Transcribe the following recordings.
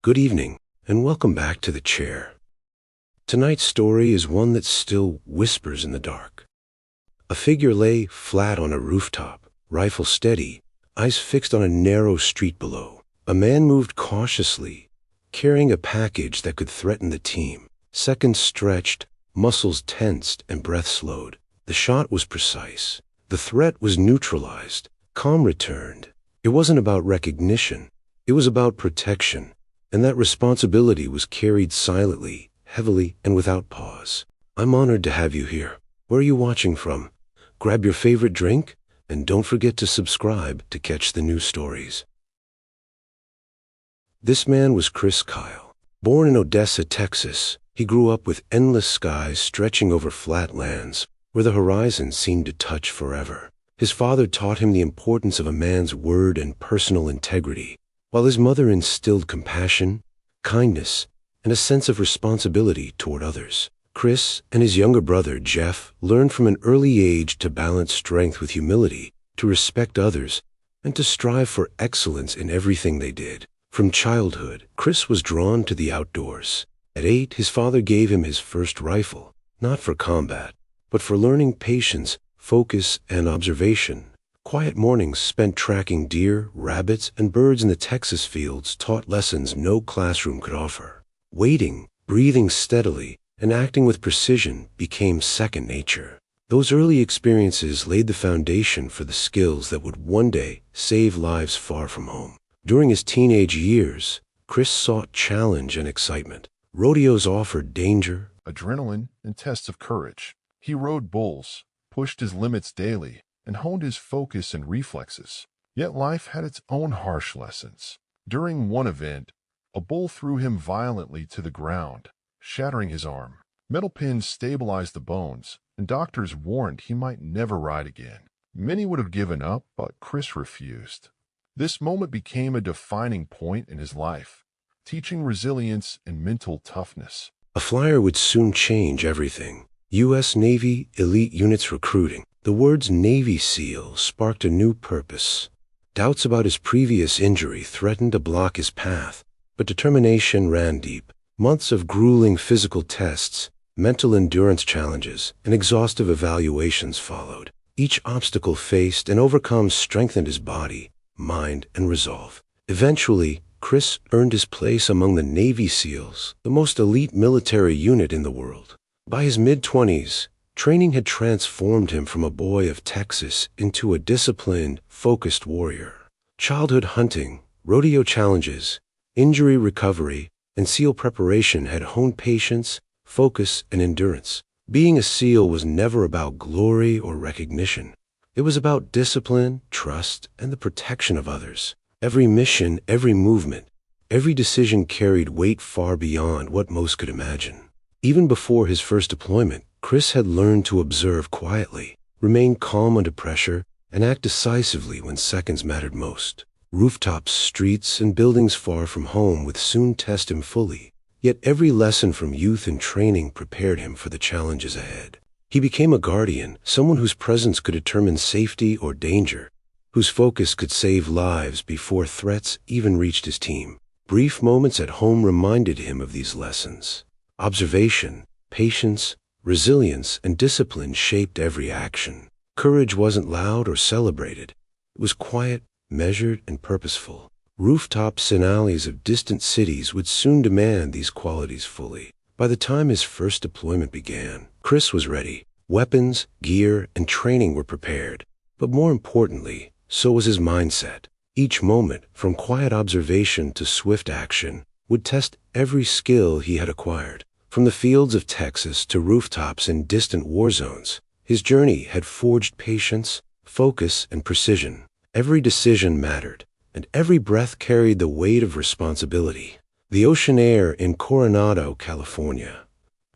Good evening, and welcome back to the chair. Tonight's story is one that still whispers in the dark. A figure lay flat on a rooftop, rifle steady, eyes fixed on a narrow street below. A man moved cautiously, carrying a package that could threaten the team. Seconds stretched, muscles tensed, and breath slowed. The shot was precise. The threat was neutralized. Calm returned. It wasn't about recognition. It was about protection. And that responsibility was carried silently, heavily, and without pause. I'm honored to have you here. Where are you watching from? Grab your favorite drink, and don't forget to subscribe to catch the new stories. This man was Chris Kyle. Born in Odessa, Texas, he grew up with endless skies stretching over flat lands, where the horizon seemed to touch forever. His father taught him the importance of a man's word and personal integrity, while his mother instilled compassion, kindness, and a sense of responsibility toward others. Chris and his younger brother, Jeff, learned from an early age to balance strength with humility, to respect others, and to strive for excellence in everything they did. From childhood, Chris was drawn to the outdoors. At 8, his father gave him his first rifle, not for combat, but for learning patience, focus, and observation. Quiet mornings spent tracking deer, rabbits, and birds in the Texas fields taught lessons no classroom could offer. Waiting, breathing steadily, and acting with precision became second nature. Those early experiences laid the foundation for the skills that would one day save lives far from home. During his teenage years, Chris sought challenge and excitement. Rodeos offered danger, adrenaline, and tests of courage. He rode bulls, pushed his limits daily, and honed his focus and reflexes. Yet life had its own harsh lessons. During one event, a bull threw him violently to the ground, shattering his arm. Metal pins stabilized the bones, and doctors warned he might never ride again. Many would have given up, but Chris refused. This moment became a defining point in his life, teaching resilience and mental toughness. A flyer would soon change everything. U.S. Navy elite units recruiting. The words Navy SEAL sparked a new purpose. Doubts about his previous injury threatened to block his path, but determination ran deep. Months of grueling physical tests, mental endurance challenges, and exhaustive evaluations followed. Each obstacle faced and overcome strengthened his body, mind, and resolve. Eventually, Chris earned his place among the Navy SEALs, the most elite military unit in the world. By his mid-20s, training had transformed him from a boy of Texas into a disciplined, focused warrior. Childhood hunting, rodeo challenges, injury recovery, and SEAL preparation had honed patience, focus, and endurance. Being a SEAL was never about glory or recognition. It was about discipline, trust, and the protection of others. Every mission, every movement, every decision carried weight far beyond what most could imagine. Even before his first deployment, Chris had learned to observe quietly, remain calm under pressure, and act decisively when seconds mattered most. Rooftops, streets, and buildings far from home would soon test him fully. Yet every lesson from youth and training prepared him for the challenges ahead. He became a guardian, someone whose presence could determine safety or danger, whose focus could save lives before threats even reached his team. Brief moments at home reminded him of these lessons. Observation, patience, resilience, and discipline shaped every action. Courage wasn't loud or celebrated. It was quiet, measured, and purposeful. Rooftops and alleys of distant cities would soon demand these qualities fully. By the time his first deployment began, Chris was ready. Weapons, gear, and training were prepared. But more importantly, so was his mindset. Each moment, from quiet observation to swift action, would test every skill he had acquired. From the fields of Texas to rooftops in distant war zones, his journey had forged patience, focus, and precision. Every decision mattered, and every breath carried the weight of responsibility. The ocean air in Coronado, California,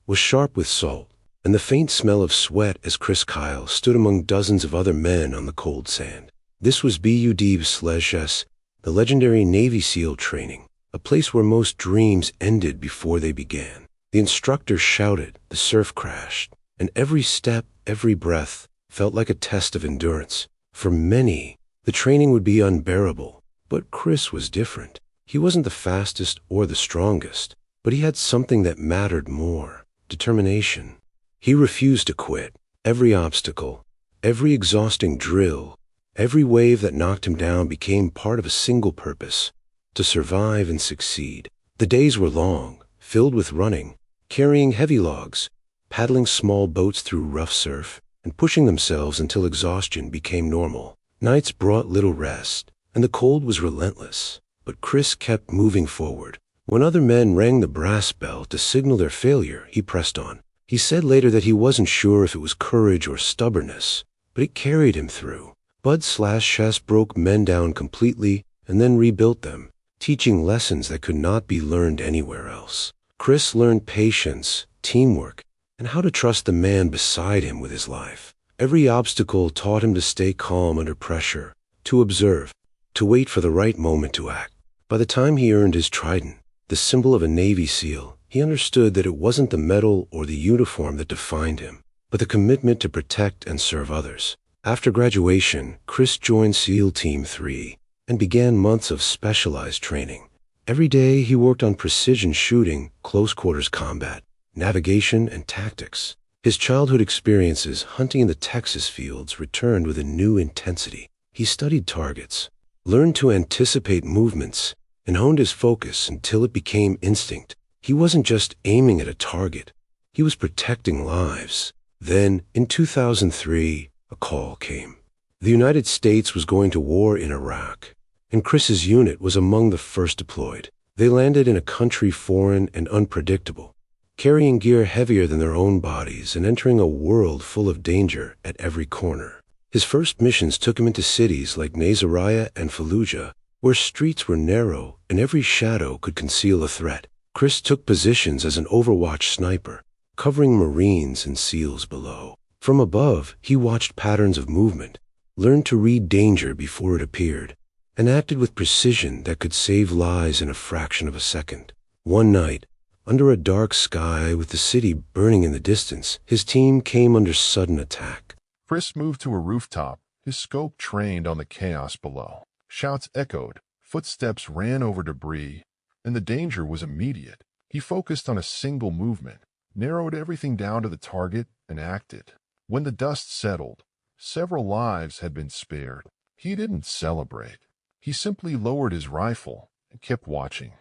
was sharp with salt, and the faint smell of sweat as Chris Kyle stood among dozens of other men on the cold sand. This was BUD/S, the legendary Navy SEAL training, a place where most dreams ended before they began. The instructor shouted, the surf crashed, and every step, every breath felt like a test of endurance. For many, the training would be unbearable, but Chris was different. He wasn't the fastest or the strongest, but he had something that mattered more: determination. He refused to quit. Every obstacle, every exhausting drill, every wave that knocked him down became part of a single purpose: to survive and succeed. The days were long, filled with running, carrying heavy logs, paddling small boats through rough surf, and pushing themselves until exhaustion became normal. Nights brought little rest, and the cold was relentless, but Chris kept moving forward. When other men rang the brass bell to signal their failure, he pressed on. He said later that he wasn't sure if it was courage or stubbornness, but it carried him through. Bud/Chess broke men down completely and then rebuilt them, teaching lessons that could not be learned anywhere else. Chris learned patience, teamwork, and how to trust the man beside him with his life. Every obstacle taught him to stay calm under pressure, to observe, to wait for the right moment to act. By the time he earned his trident, the symbol of a Navy SEAL, he understood that it wasn't the medal or the uniform that defined him, but the commitment to protect and serve others. After graduation, Chris joined SEAL Team 3 and began months of specialized training. Every day he worked on precision shooting, close quarters combat, navigation, and tactics. His childhood experiences hunting in the Texas fields returned with a new intensity. He studied targets, learned to anticipate movements, and honed his focus until it became instinct. He wasn't just aiming at a target, he was protecting lives. Then, in 2003, a call came. The United States was going to war in Iraq, and Chris's unit was among the first deployed. They landed in a country foreign and unpredictable, carrying gear heavier than their own bodies and entering a world full of danger at every corner. His first missions took him into cities like Nasiriyah and Fallujah, where streets were narrow and every shadow could conceal a threat. Chris took positions as an Overwatch sniper, covering Marines and SEALs below. From above, he watched patterns of movement, learned to read danger before it appeared, and acted with precision that could save lives in a fraction of a second. One night, under a dark sky with the city burning in the distance, his team came under sudden attack. Chris moved to a rooftop, his scope trained on the chaos below. Shouts echoed, footsteps ran over debris, and the danger was immediate. He focused on a single movement, narrowed everything down to the target, and acted. When the dust settled, several lives had been spared. He didn't celebrate. He simply lowered his rifle and kept watching.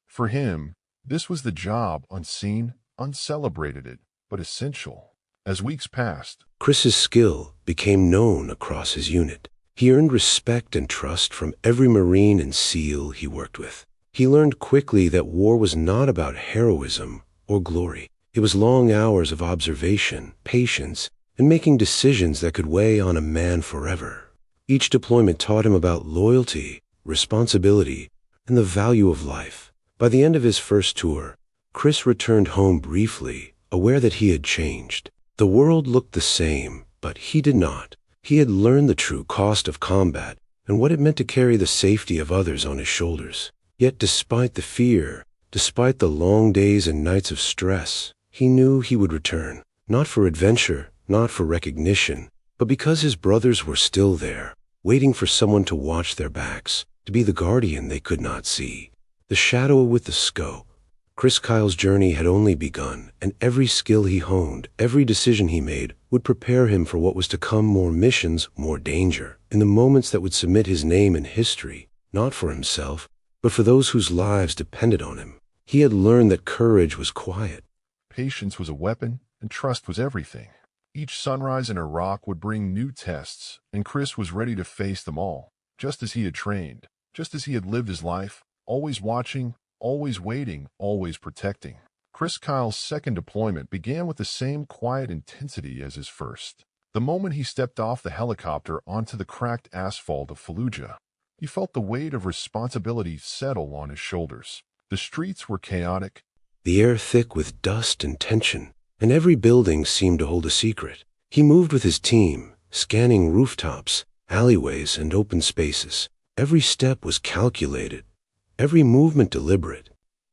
For him, this was the job, unseen, uncelebrated, but essential. As weeks passed, Chris's skill became known across his unit. He earned respect and trust from every Marine and SEAL he worked with. He learned quickly that war was not about heroism or glory. It was long hours of observation, patience, and making decisions that could weigh on a man forever. Each deployment taught him about loyalty, responsibility, and the value of life. By the end of his first tour, Chris returned home briefly, aware that he had changed. The world looked the same, but he did not. He had learned the true cost of combat and what it meant to carry the safety of others on his shoulders. Yet despite the fear, despite the long days and nights of stress, he knew he would return. Not for adventure, not for recognition, but because his brothers were still there, waiting for someone to watch their backs, to be the guardian they could not see. The shadow with the scope. Chris Kyle's journey had only begun, and every skill he honed, every decision he made, would prepare him for what was to come: more missions, more danger, in the moments that would submit his name in history, not for himself, but for those whose lives depended on him. He had learned that courage was quiet. patience was a weapon, and trust was everything. Each sunrise in Iraq would bring new tests, and Chris was ready to face them all, just as he had trained, just as he had lived his life, always watching, always waiting, always protecting. Chris Kyle's second deployment began with the same quiet intensity as his first. The moment he stepped off the helicopter onto the cracked asphalt of Fallujah, he felt the weight of responsibility settle on his shoulders. The streets were chaotic, The air thick with dust and tension, and every building seemed to hold a secret. He moved with his team, scanning rooftops, alleyways, and open spaces. Every step was calculated, every movement deliberate.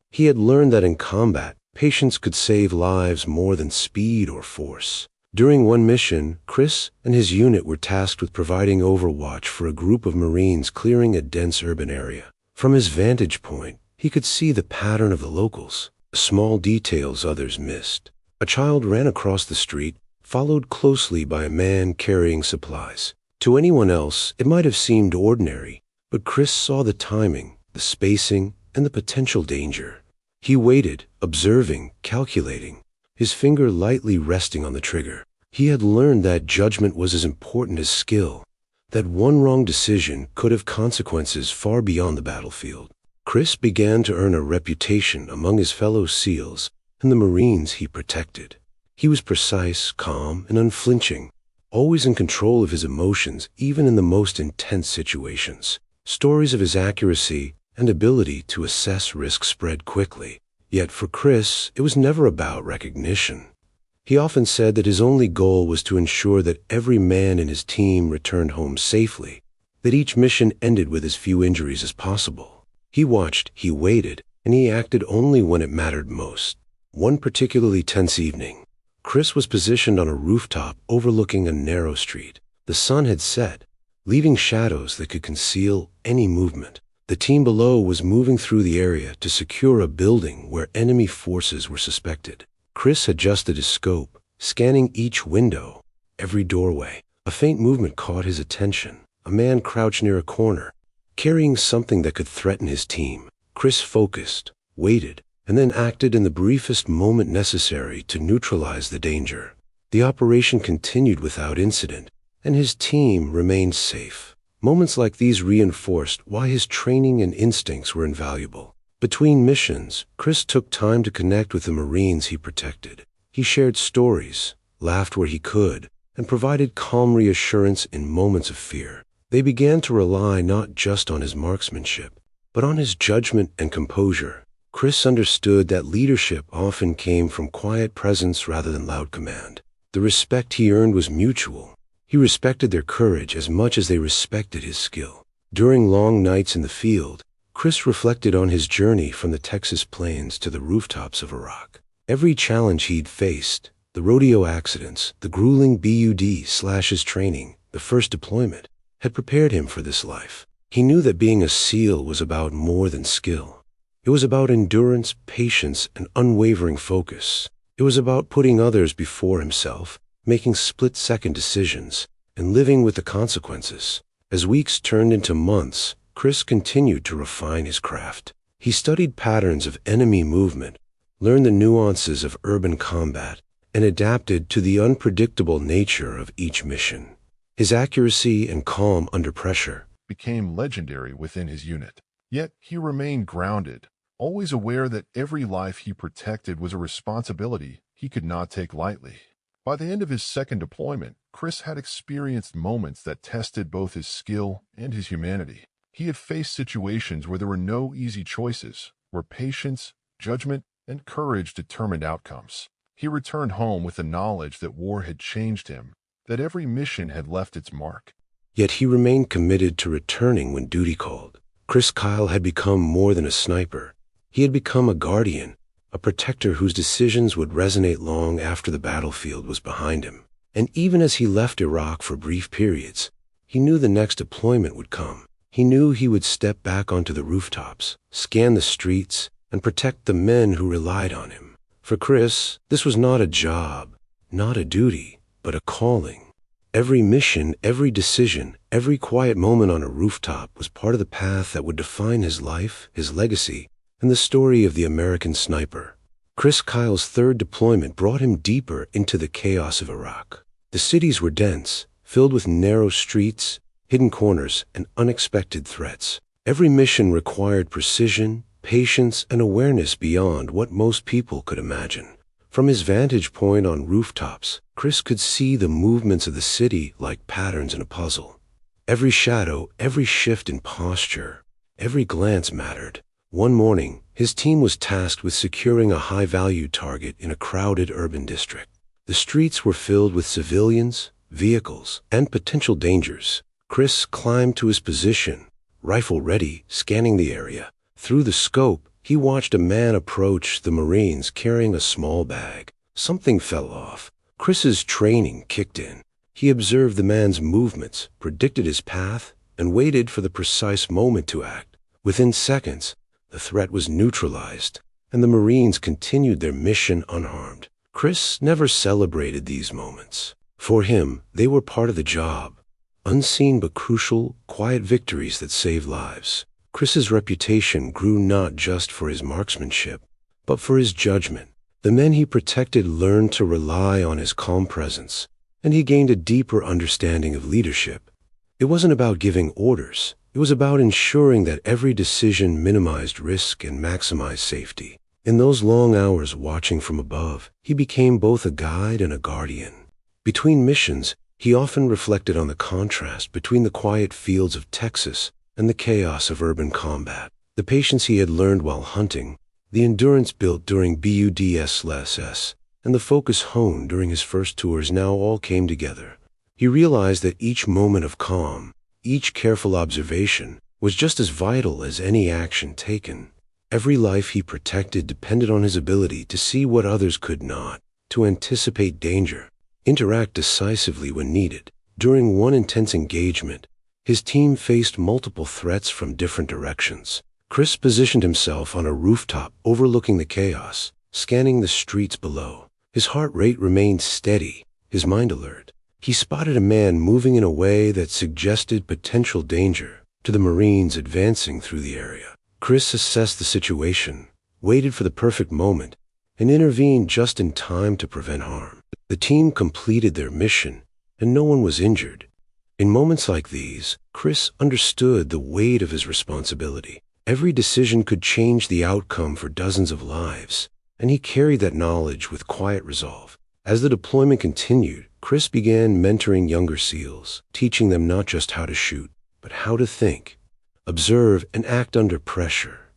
He had learned that in combat, patience could save lives more than speed or force. During one mission, Chris and his unit were tasked with providing overwatch for a group of Marines clearing a dense urban area. From his vantage point, he could see the pattern of the locals, small details others missed. A child ran across the street, followed closely by a man carrying supplies. To anyone else, it might have seemed ordinary, but Chris saw the timing, the spacing, and the potential danger. He waited, observing, calculating, his finger lightly resting on the trigger. He had learned that judgment was as important as skill, that one wrong decision could have consequences far beyond the battlefield. Chris began to earn a reputation among his fellow SEALs and the Marines he protected. He was precise, calm, and unflinching, always in control of his emotions even in the most intense situations. Stories of his accuracy and ability to assess risk spread quickly. Yet for Chris, it was never about recognition. He often said that his only goal was to ensure that every man in his team returned home safely, that each mission ended with as few injuries as possible. He watched, he waited, and he acted only when it mattered most. One particularly tense evening, Chris was positioned on a rooftop overlooking a narrow street. The sun had set, leaving shadows that could conceal any movement. The team below was moving through the area to secure a building where enemy forces were suspected. Chris adjusted his scope, scanning each window, every doorway. A faint movement caught his attention. A man crouched near a corner, carrying something that could threaten his team. Chris focused, waited, and then acted in the briefest moment necessary to neutralize the danger. The operation continued without incident, and his team remained safe. Moments like these reinforced why his training and instincts were invaluable. Between missions, Chris took time to connect with the Marines he protected. He shared stories, laughed where he could, and provided calm reassurance in moments of fear. They began to rely not just on his marksmanship, but on his judgment and composure. Chris understood that leadership often came from quiet presence rather than loud command. The respect he earned was mutual. He respected their courage as much as they respected his skill. During long nights in the field, Chris reflected on his journey from the Texas plains to the rooftops of Iraq. Every challenge he'd faced, the rodeo accidents, the grueling BUD/his training, the first deployment, had prepared him for this life. He knew that being a SEAL was about more than skill. It was about endurance, patience, and unwavering focus. It was about putting others before himself, making split-second decisions, and living with the consequences. As weeks turned into months, Chris continued to refine his craft. He studied patterns of enemy movement, learned the nuances of urban combat, and adapted to the unpredictable nature of each mission. His accuracy and calm under pressure became legendary within his unit. Yet he remained grounded, always aware that every life he protected was a responsibility he could not take lightly. By the end of his second deployment, Chris had experienced moments that tested both his skill and his humanity. He had faced situations where there were no easy choices, where patience, judgment, and courage determined outcomes. He returned home with the knowledge that war had changed him, that every mission had left its mark. Yet he remained committed to returning when duty called. Chris Kyle had become more than a sniper. He had become a guardian, a protector whose decisions would resonate long after the battlefield was behind him. And even as he left Iraq for brief periods, he knew the next deployment would come. He knew he would step back onto the rooftops, scan the streets, and protect the men who relied on him. For Chris, this was not a job, not a duty, but a calling. Every mission, every decision, every quiet moment on a rooftop was part of the path that would define his life, his legacy, and the story of the American sniper. Chris Kyle's third deployment brought him deeper into the chaos of Iraq. The cities were dense, filled with narrow streets, hidden corners, and unexpected threats. Every mission required precision, patience, and awareness beyond what most people could imagine. From his vantage point on rooftops, Chris could see the movements of the city like patterns in a puzzle. Every shadow, every shift in posture, every glance mattered. One morning, his team was tasked with securing a high-value target in a crowded urban district. The streets were filled with civilians, vehicles, and potential dangers. Chris climbed to his position, rifle ready, scanning the area. Through the scope, he watched a man approach the Marines carrying a small bag. Something fell off. Chris's training kicked in. He observed the man's movements, predicted his path, and waited for the precise moment to act. Within seconds, the threat was neutralized, and the Marines continued their mission unharmed. Chris never celebrated these moments. For him, they were part of the job. Unseen but crucial, quiet victories that saved lives. Chris's reputation grew not just for his marksmanship, but for his judgment. The men he protected learned to rely on his calm presence, and he gained a deeper understanding of leadership. It wasn't about giving orders. It was about ensuring that every decision minimized risk and maximized safety. In those long hours watching from above, he became both a guide and a guardian. Between missions, he often reflected on the contrast between the quiet fields of Texas and the chaos of urban combat. The patience he had learned while hunting, the endurance built during BUDSLSS, and the focus honed during his first tours now all came together. He realized that each moment of calm, each careful observation, was just as vital as any action taken. Every life he protected depended on his ability to see what others could not, to anticipate danger, interact decisively when needed. During one intense engagement, his team faced multiple threats from different directions. Chris positioned himself on a rooftop overlooking the chaos, scanning the streets below. His heart rate remained steady, his mind alert. He spotted a man moving in a way that suggested potential danger to the Marines advancing through the area. Chris assessed the situation, waited for the perfect moment, and intervened just in time to prevent harm. The team completed their mission, and no one was injured. In moments like these, Chris understood the weight of his responsibility. Every decision could change the outcome for dozens of lives, and he carried that knowledge with quiet resolve. As the deployment continued, Chris began mentoring younger SEALs, teaching them not just how to shoot, but how to think, observe, and act under pressure.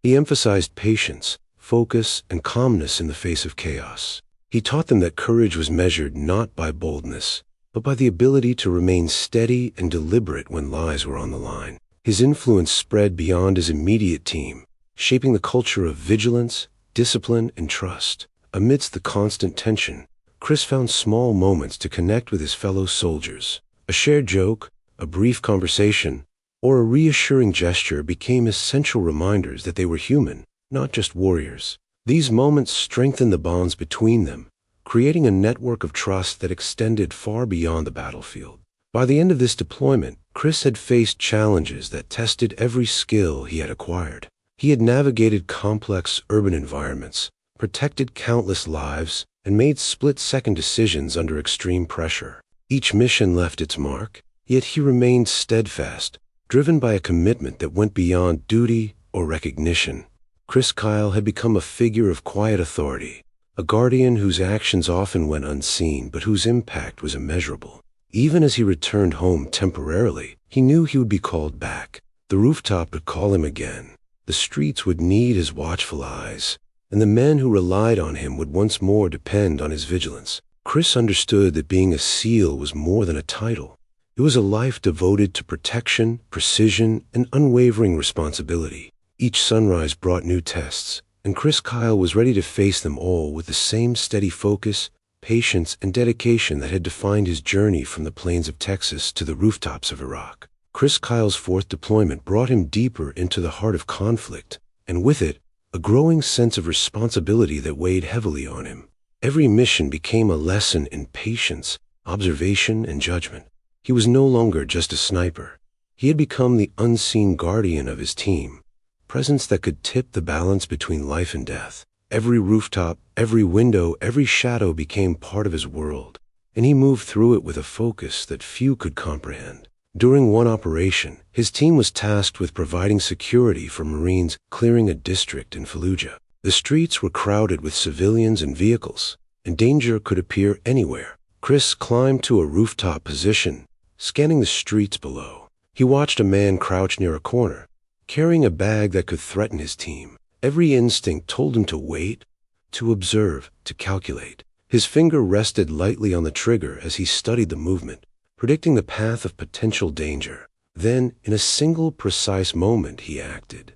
He emphasized patience, focus, and calmness in the face of chaos. He taught them that courage was measured not by boldness, but by the ability to remain steady and deliberate when lives were on the line. His influence spread beyond his immediate team, shaping the culture of vigilance, discipline, and trust. Amidst the constant tension, Chris found small moments to connect with his fellow soldiers. A shared joke, a brief conversation, or a reassuring gesture became essential reminders that they were human, not just warriors. These moments strengthened the bonds between them, creating a network of trust that extended far beyond the battlefield. By the end of this deployment, Chris had faced challenges that tested every skill he had acquired. He had navigated complex urban environments, protected countless lives, and made split-second decisions under extreme pressure. Each mission left its mark, yet he remained steadfast, driven by a commitment that went beyond duty or recognition. Chris Kyle had become a figure of quiet authority, a guardian whose actions often went unseen but whose impact was immeasurable. Even as he returned home temporarily, he knew he would be called back. The rooftop would call him again. The streets would need his watchful eyes, and the men who relied on him would once more depend on his vigilance. Chris understood that being a SEAL was more than a title. It was a life devoted to protection, precision, and unwavering responsibility. Each sunrise brought new tests, and Chris Kyle was ready to face them all with the same steady focus, patience, and dedication that had defined his journey from the plains of Texas to the rooftops of Iraq. Chris Kyle's fourth deployment brought him deeper into the heart of conflict, and with it, a growing sense of responsibility that weighed heavily on him. Every mission became a lesson in patience, observation, and judgment. He was no longer just a sniper. He had become the unseen guardian of his team, presence that could tip the balance between life and death. Every rooftop, every window, every shadow became part of his world, and he moved through it with a focus that few could comprehend. During one operation, his team was tasked with providing security for Marines clearing a district in Fallujah. The streets were crowded with civilians and vehicles, and danger could appear anywhere. Chris climbed to a rooftop position, scanning the streets below. He watched a man crouch near a corner, carrying a bag that could threaten his team. Every instinct told him to wait, to observe, to calculate. His finger rested lightly on the trigger as he studied the movement, predicting the path of potential danger. Then, in a single precise moment, he acted.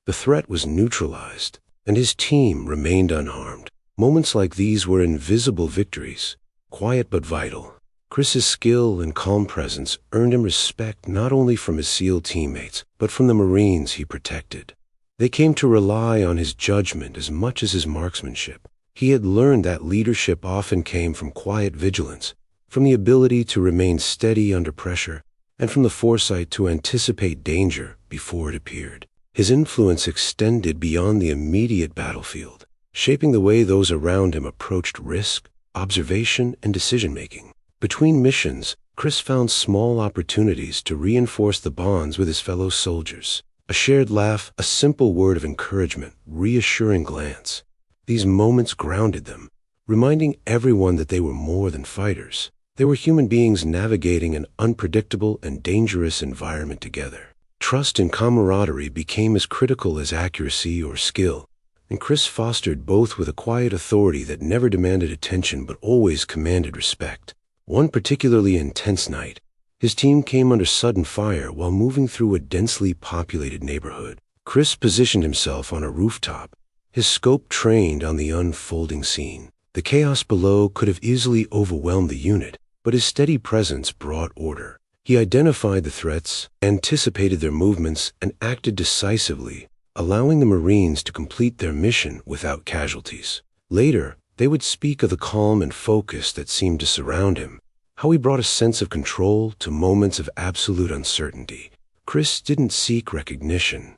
The threat was neutralized, and his team remained unharmed. Moments like these were invisible victories, quiet but vital. Chris's skill and calm presence earned him respect not only from his SEAL teammates, but from the Marines he protected. They came to rely on his judgment as much as his marksmanship. He had learned that leadership often came from quiet vigilance, from the ability to remain steady under pressure, and from the foresight to anticipate danger before it appeared. His influence extended beyond the immediate battlefield, shaping the way those around him approached risk, observation, and decision-making. Between missions, Chris found small opportunities to reinforce the bonds with his fellow soldiers. A shared laugh, a simple word of encouragement, reassuring glance. These moments grounded them, reminding everyone that they were more than fighters. They were human beings navigating an unpredictable and dangerous environment together. Trust and camaraderie became as critical as accuracy or skill, and Chris fostered both with a quiet authority that never demanded attention but always commanded respect. One particularly intense night, his team came under sudden fire while moving through a densely populated neighborhood. Chris positioned himself on a rooftop, his scope trained on the unfolding scene. The chaos below could have easily overwhelmed the unit, but his steady presence brought order. He identified the threats, anticipated their movements, and acted decisively, allowing the Marines to complete their mission without casualties. Later, they would speak of the calm and focus that seemed to surround him, how he brought a sense of control to moments of absolute uncertainty. Chris didn't seek recognition.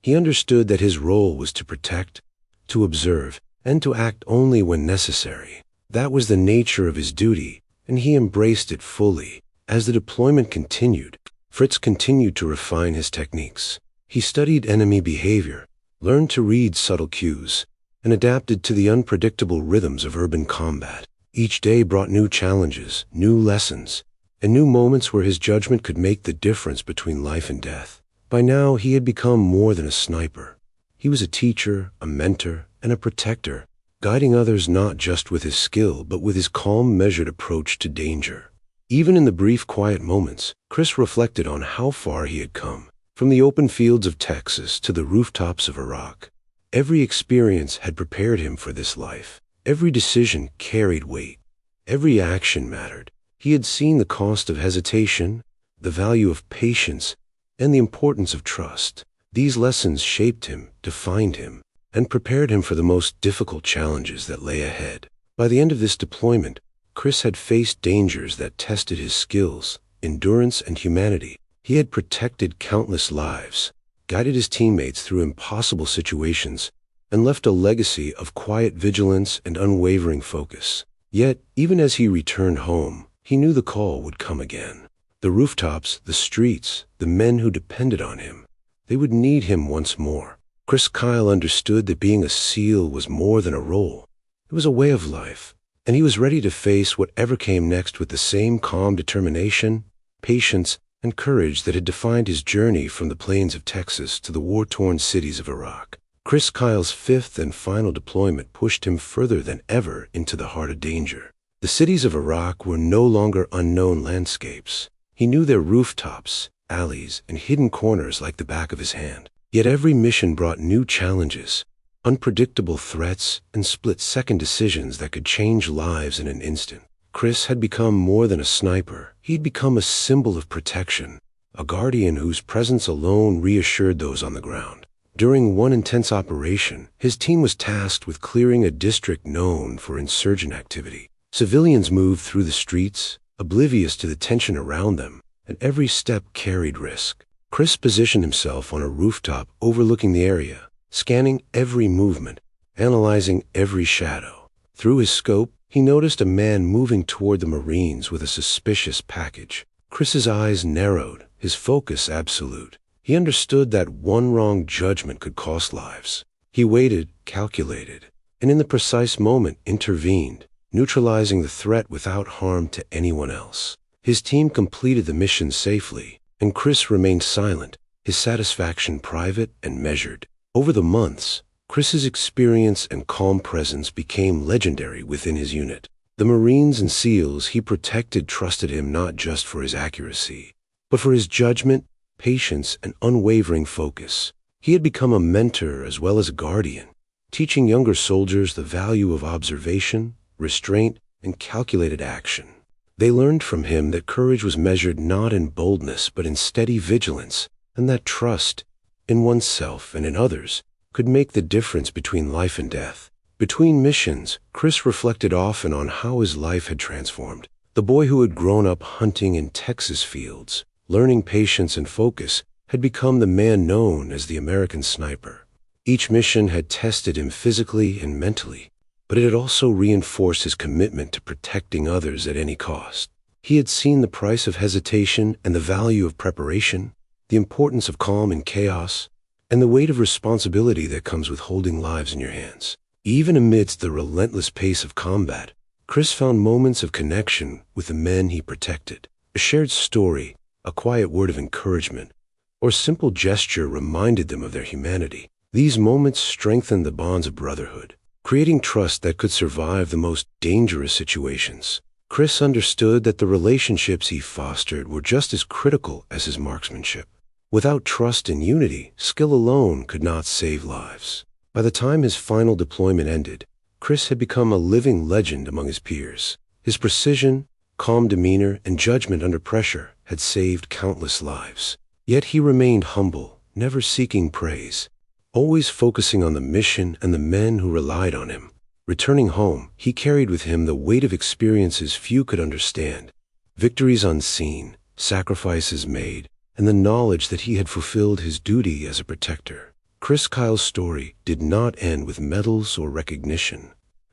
He understood that his role was to protect, to observe, and to act only when necessary. That was the nature of his duty, and he embraced it fully. As the deployment continued, Fritz continued to refine his techniques. He studied enemy behavior, learned to read subtle cues, and adapted to the unpredictable rhythms of urban combat. Each day brought new challenges, new lessons, and new moments where his judgment could make the difference between life and death. By now, he had become more than a sniper. He was a teacher, a mentor, and a protector, guiding others not just with his skill, but with his calm, measured approach to danger. Even in the brief, quiet moments, Chris reflected on how far he had come. From the open fields of Texas to the rooftops of Iraq, every experience had prepared him for this life. Every decision carried weight. Every action mattered. He had seen the cost of hesitation, the value of patience, and the importance of trust. These lessons shaped him, defined him, and prepared him for the most difficult challenges that lay ahead. By the end of this deployment, Chris had faced dangers that tested his skills, endurance, and humanity. He had protected countless lives, guided his teammates through impossible situations, and left a legacy of quiet vigilance and unwavering focus. Yet, even as he returned home, he knew the call would come again. The rooftops, the streets, the men who depended on him, they would need him once more. Chris Kyle understood that being a SEAL was more than a role. It was a way of life, and he was ready to face whatever came next with the same calm determination, patience, and courage that had defined his journey from the plains of Texas to the war-torn cities of Iraq. Chris Kyle's fifth and final deployment pushed him further than ever into the heart of danger. The cities of Iraq were no longer unknown landscapes. He knew their rooftops, alleys, and hidden corners like the back of his hand. Yet every mission brought new challenges, unpredictable threats, and split-second decisions that could change lives in an instant. Chris had become more than a sniper. He'd become a symbol of protection, a guardian whose presence alone reassured those on the ground. During one intense operation, his team was tasked with clearing a district known for insurgent activity. Civilians moved through the streets, oblivious to the tension around them, and every step carried risk. Chris positioned himself on a rooftop overlooking the area, scanning every movement, analyzing every shadow. Through his scope, he noticed a man moving toward the Marines with a suspicious package. Chris's eyes narrowed, his focus absolute. He understood that one wrong judgment could cost lives. He waited, calculated, and in the precise moment intervened, neutralizing the threat without harm to anyone else. His team completed the mission safely, and Chris remained silent, his satisfaction private and measured. Over the months, Chris's experience and calm presence became legendary within his unit. The Marines and SEALs he protected trusted him not just for his accuracy, but for his judgment, patience, and unwavering focus. He had become a mentor as well as a guardian, teaching younger soldiers the value of observation, restraint, and calculated action. They learned from him that courage was measured not in boldness but in steady vigilance, and that trust, in oneself and in others, could make the difference between life and death. Between missions, Chris reflected often on how his life had transformed. The boy who had grown up hunting in Texas fields, learning patience and focus, had become the man known as the American sniper. Each mission had tested him physically and mentally, but it had also reinforced his commitment to protecting others at any cost. He had seen the price of hesitation and the value of preparation, the importance of calm in chaos, and the weight of responsibility that comes with holding lives in your hands. Even amidst the relentless pace of combat, Chris found moments of connection with the men he protected. A shared story, a quiet word of encouragement, or simple gesture reminded them of their humanity. These moments strengthened the bonds of brotherhood, creating trust that could survive the most dangerous situations. Chris understood that the relationships he fostered were just as critical as his marksmanship. Without trust and unity, skill alone could not save lives. By the time his final deployment ended, Chris had become a living legend among his peers. His precision, calm demeanor, and judgment under pressure had saved countless lives. Yet he remained humble, never seeking praise, always focusing on the mission and the men who relied on him. Returning home, he carried with him the weight of experiences few could understand, victories unseen, sacrifices made, and the knowledge that he had fulfilled his duty as a protector. Chris Kyle's story did not end with medals or recognition.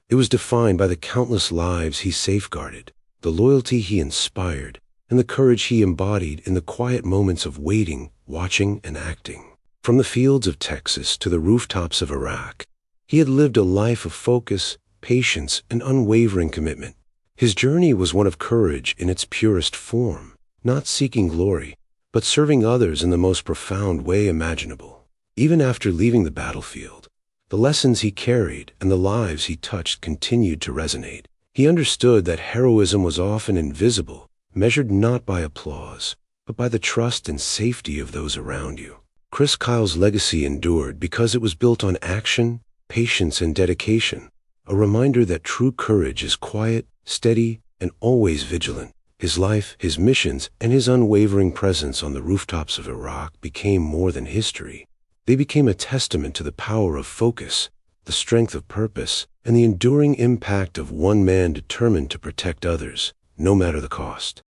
It was defined by the countless lives he safeguarded, the loyalty he inspired, and the courage he embodied in the quiet moments of waiting, watching, and acting. From the fields of Texas to the rooftops of Iraq, he had lived a life of focus, patience, and unwavering commitment. His journey was one of courage in its purest form, not seeking glory, but serving others in the most profound way imaginable. Even after leaving the battlefield, the lessons he carried and the lives he touched continued to resonate. He understood that heroism was often invisible, measured not by applause, but by the trust and safety of those around you. Chris Kyle's legacy endured because it was built on action, patience, and dedication, a reminder that true courage is quiet, steady, and always vigilant. His life, his missions, and his unwavering presence on the rooftops of Iraq became more than history. They became a testament to the power of focus, the strength of purpose, and the enduring impact of one man determined to protect others, no matter the cost.